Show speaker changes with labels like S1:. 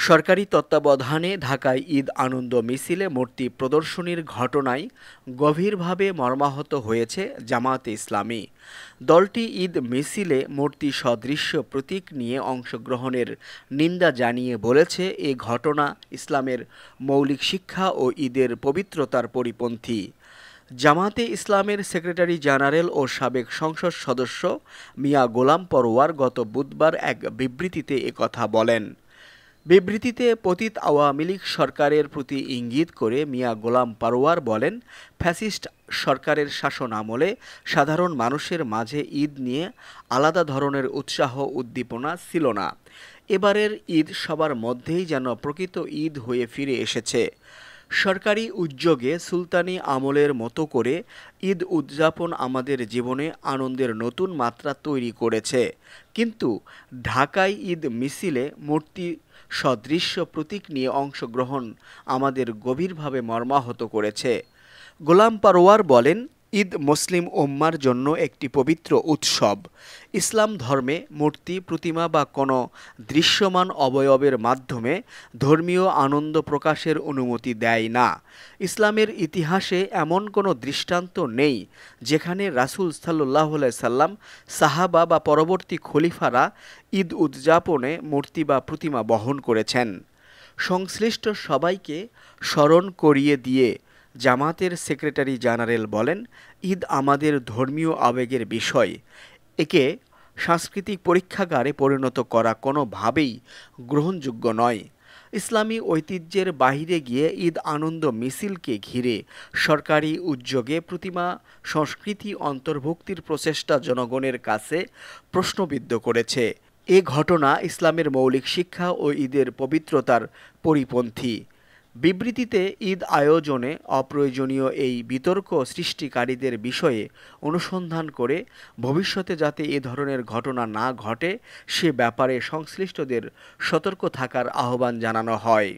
S1: সরকারি তত্ত্বাবধানে ঢাকায় ঈদ আনন্দ মিছিলে মূর্তি প্রদর্শনীর ঘটনায় গভীরভাবে মর্মাহত হয়েছে জামায়াতে ইসলামী। দলটি ঈদ মিছিলে মূর্তি সদৃশ্য প্রতীক নিয়ে অংশগ্রহণের নিন্দা জানিয়ে বলেছে, এ ঘটনা ইসলামের মৌলিক শিক্ষা ও ঈদের পবিত্রতার পরিপন্থী। জামায়াতে ইসলামের সেক্রেটারি জেনারেল ও সাবেক সংসদ সদস্য মিয়া গোলাম পরোয়ার গত বুধবার এক বিবৃতিতে একথা বলেন। বিবৃতিতে পতিত আওয়ামী লীগ সরকারের প্রতি ইঙ্গিত করে মিয়া গোলাম পরোয়ার বলেন, ফ্যাসিস্ট সরকারের শাসনামলে সাধারণ মানুষের মাঝে ঈদ নিয়ে আলাদা ধরনের উৎসাহ উদ্দীপনা ছিল না। এবারের ঈদ সবার মধ্যেই যেন প্রকৃত ঈদ হয়ে ফিরে এসেছে। সরকারি উদ্যোগে সুলতানি আমলের মতো করে ঈদ উদযাপন আমাদের জীবনে আনন্দের নতুন মাত্রা তৈরি করেছে, কিন্তু ঢাকায় ঈদ মিছিলে মূর্তি সদৃশ্য প্রতীক নিয়ে অংশগ্রহণ আমাদের গভীরভাবে মর্মাহত করেছে। গোলাম পরোয়ার বলেন, ঈদ মুসলিম উম্মার জন্য একটি পবিত্র উৎসব। ইসলাম ধর্মে মূর্তি, প্রতিমা বা কোনো দৃশ্যমান অবয়বের মাধ্যমে ধর্মীয় আনন্দ প্রকাশের অনুমতি দেয় না। ইসলামের ইতিহাসে এমন কোনো দৃষ্টান্ত নেই যেখানে রাসূল সাল্লাল্লাহু আলাইহি সাল্লাম, সাহাবা বা পরবর্তী খলিফারা ঈদ উদযাপনে মূর্তি বা প্রতিমা বহন করেছেন। সংশ্লিষ্ট সবাইকে স্মরণ করিয়ে দিয়ে জামায়াতের সেক্রেটারি জেনারেল বলেন, ঈদ আমাদের ধর্মীয় আবেগের বিষয়। একে সাংস্কৃতিক পরীক্ষাগারে পরিণত করা কোনোভাবেই গ্রহণযোগ্য নয়। ইসলামী ঐতিহ্যের বাইরে গিয়ে ঈদ আনন্দ মিছিলকে ঘিরে সরকারি উদ্যোগে প্রতিমা সংস্কৃতি অন্তর্ভুক্তির প্রচেষ্টা জনগণের কাছে প্রশ্নবিদ্ধ করেছে। এ ঘটনা ইসলামের মৌলিক শিক্ষা ও ঈদের পবিত্রতার পরিপন্থী। বিবৃতিতে ঈদ আয়োজনে অপ্রয়োজনীয় এই বিতর্ক সৃষ্টিকারীদের বিষয়ে অনুসন্ধান করে ভবিষ্যতে যাতে এ ধরনের ঘটনা না ঘটে সে ব্যাপারে সংশ্লিষ্টদের সতর্ক থাকার আহ্বান জানানো হয়।